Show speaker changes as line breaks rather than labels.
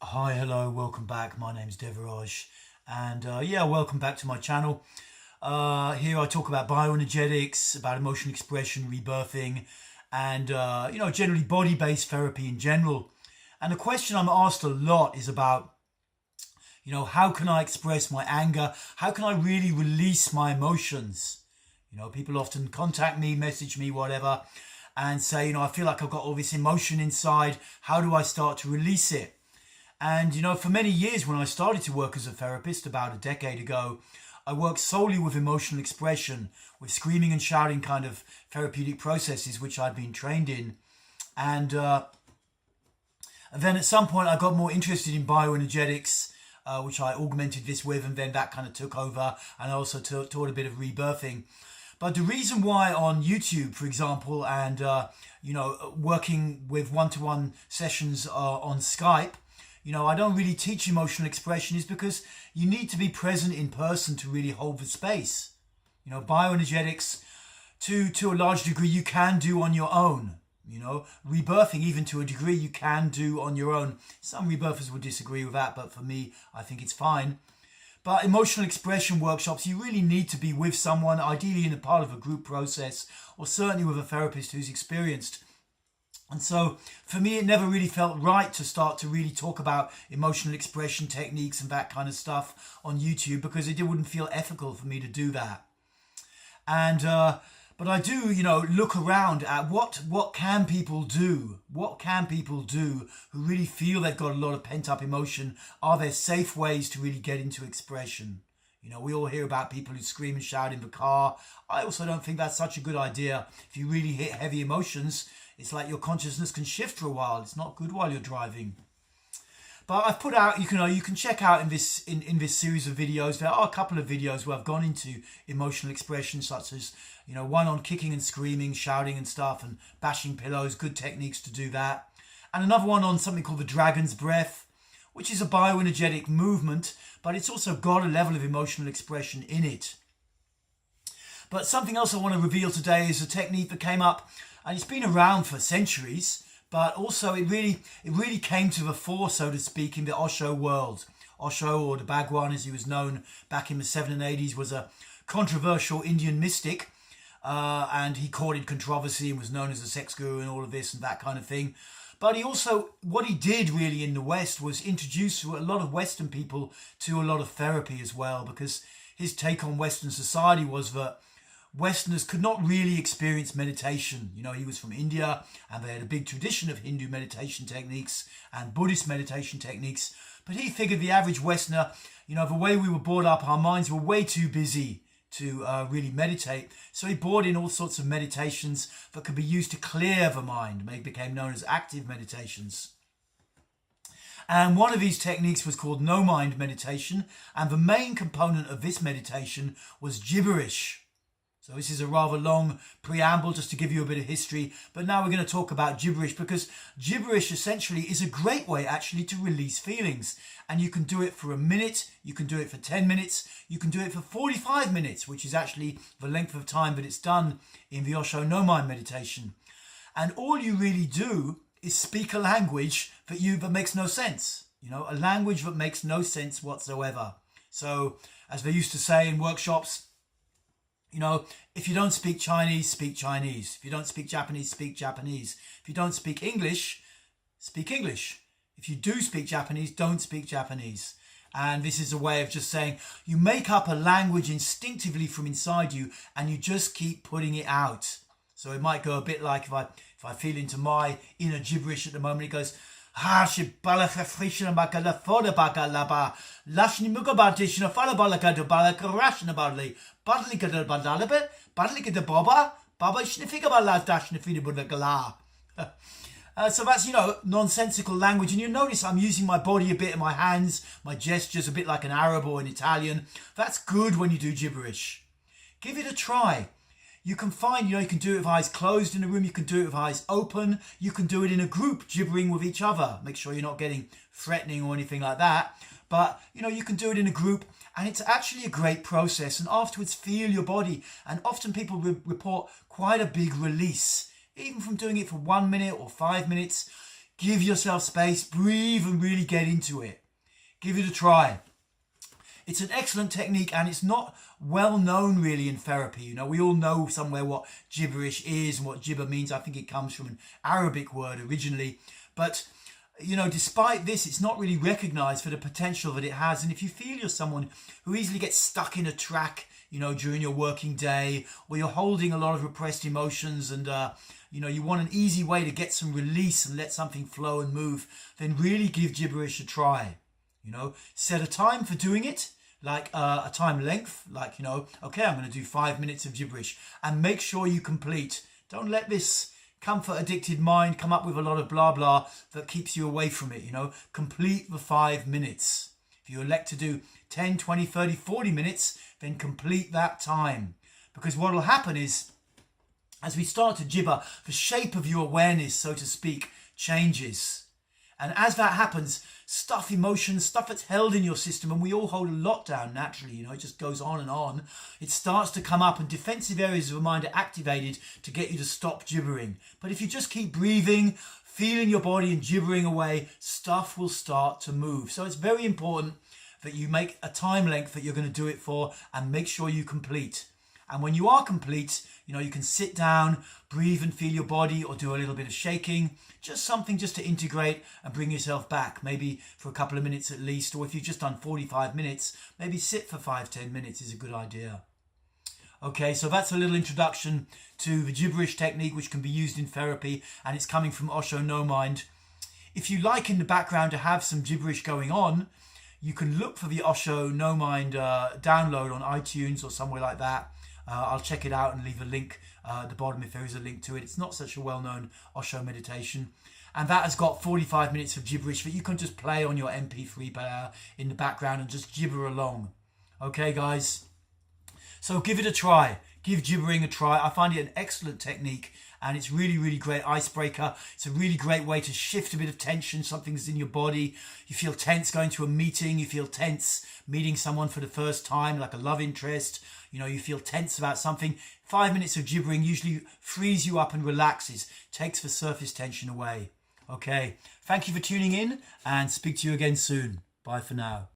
Hi, hello, welcome back. My name's Devaraj, and welcome back to my channel. Here I talk about bioenergetics, about emotional expression, rebirthing, and generally body-based therapy in general. And the question I'm asked a lot is about, how can I express my anger? How can I really release my emotions? People often contact me, message me, whatever, and say, I feel like I've got all this emotion inside. How do I start to release it? And, for many years when I started to work as a therapist about a decade ago, I worked solely with emotional expression, with screaming and shouting kind of therapeutic processes, which I'd been trained in. And then at some point I got more interested in bioenergetics, which I augmented this with, and then that kind of took over. And I also taught a bit of rebirthing. But the reason why on YouTube, for example, and, working with one-to-one sessions on Skype, I don't really teach emotional expression is because you need to be present in person to really hold the space. Bioenergetics, to a large degree, you can do on your own. Rebirthing, even to a degree, you can do on your own. Some rebirthers would disagree with that, but for me, I think it's fine. But emotional expression workshops, you really need to be with someone, ideally in a part of a group process, or certainly with a therapist who's experienced. And so for me, it never really felt right to start to really talk about emotional expression techniques and that kind of stuff on YouTube, because it wouldn't feel ethical for me to do that. And but I do, look around at what can people do? What can people do who really feel they've got a lot of pent-up emotion? Are there safe ways to really get into expression? We all hear about people who scream and shout in the car. I also don't think that's such a good idea. If you really hit heavy emotions, it's like your consciousness can shift for a while. It's not good while you're driving. But I've put out, you can check out in this series of videos. There are a couple of videos where I've gone into emotional expression, such as one on kicking and screaming, shouting and stuff, and bashing pillows. Good techniques to do that. And another one on something called the dragon's breath, which is a bioenergetic movement, but it's also got a level of emotional expression in it. But something else I want to reveal today is a technique that came up, and it's been around for centuries, but also it really came to the fore, so to speak, in the Osho world. Osho, or the Bhagwan as he was known back in the 780s, was a controversial Indian mystic, and he courted controversy and was known as a sex guru and all of this and that kind of thing. But what he did really in the West was introduce a lot of Western people to a lot of therapy as well, because his take on Western society was that Westerners could not really experience meditation. He was from India, and they had a big tradition of Hindu meditation techniques and Buddhist meditation techniques. But he figured the average Westerner, the way we were brought up, our minds were way too busy to really meditate. So he brought in all sorts of meditations that could be used to clear the mind. They became known as active meditations. And one of these techniques was called no-mind meditation. And the main component of this meditation was gibberish. So this is a rather long preamble just to give you a bit of history. But now we're going to talk about gibberish, because gibberish essentially is a great way actually to release feelings. And you can do it for a minute, you can do it for 10 minutes, you can do it for 45 minutes, which is actually the length of time that it's done in the Osho no-mind meditation. And all you really do is speak a language that makes no sense. A language that makes no sense whatsoever. So as they used to say in workshops, if you don't speak Chinese, speak Chinese. If you don't speak Japanese, speak Japanese. If you don't speak English, speak English. If you do speak Japanese, don't speak Japanese. And this is a way of just saying, you make up a language instinctively from inside you, and you just keep putting it out. So it might go a bit like if I feel into my inner gibberish at the moment, it goes, Lashni Mugabatish, Falabalaka, Balakarashna Badly, Badlikata Badalabe, Badlikata Baba, Baba Shnifigabala Dashnifidabudagala. So that's, nonsensical language. And you notice I'm using my body a bit and my hands, my gestures a bit like an Arab or an Italian. That's good when you do gibberish. Give it a try. You can find, you can do it with eyes closed in a room. You can do it with eyes open. You can do it in a group, gibbering with each other. Make sure you're not getting threatening or anything like that. But, you can do it in a group, and it's actually a great process. And afterwards, feel your body. And often people report quite a big release, even from doing it for 1 minute or 5 minutes. Give yourself space, breathe, and really get into it. Give it a try. It's an excellent technique, and it's not well known really in therapy. You know, we all know somewhere what gibberish is and what gibber means. I think it comes from an Arabic word originally. But, you know, despite this, it's not really recognized for the potential that it has. And if you feel you're someone who easily gets stuck in a track, you know, during your working day, or you're holding a lot of repressed emotions and, you know, you want an easy way to get some release and let something flow and move, then really give gibberish a try. You know, set a time for doing it, like a time length, like, you know, okay, I'm going to do 5 minutes of gibberish, and make sure you complete. Don't let this comfort addicted mind come up with a lot of blah blah that keeps you away from it. You know, complete the 5 minutes. If you elect to do 10, 20, 30, 40 minutes, then complete that time. Because what will happen is, as we start to gibber, the shape of your awareness, so to speak, changes. And as that happens, stuff, emotions, stuff that's held in your system, and we all hold a lot down naturally, you know, it just goes on and on. It starts to come up, and defensive areas of the mind are activated to get you to stop gibbering. But if you just keep breathing, feeling your body and gibbering away, stuff will start to move. So it's very important that you make a time length that you're going to do it for, and make sure you complete. And when you are complete, you know, you can sit down, breathe and feel your body, or do a little bit of shaking, just something just to integrate and bring yourself back, maybe for a couple of minutes at least. Or if you've just done 45 minutes, maybe sit for 5-10 minutes is a good idea. Okay, so that's a little introduction to the gibberish technique, which can be used in therapy, and it's coming from Osho No Mind. If you like in the background to have some gibberish going on, you can look for the Osho No Mind download on iTunes or somewhere like that. I'll check it out and leave a link at the bottom if there is a link to it. It's not such a well-known Osho meditation. And that has got 45 minutes of gibberish that you can just play on your MP3 player in the background and just gibber along. Okay, guys? So give it a try. Give gibbering a try. I find it an excellent technique, and it's really, really great icebreaker. It's a really great way to shift a bit of tension. Something's in your body. You feel tense going to a meeting. You feel tense meeting someone for the first time, like a love interest. You know, you feel tense about something. 5 minutes of gibbering usually frees you up and relaxes, takes the surface tension away. Okay, thank you for tuning in, and speak to you again soon. Bye for now.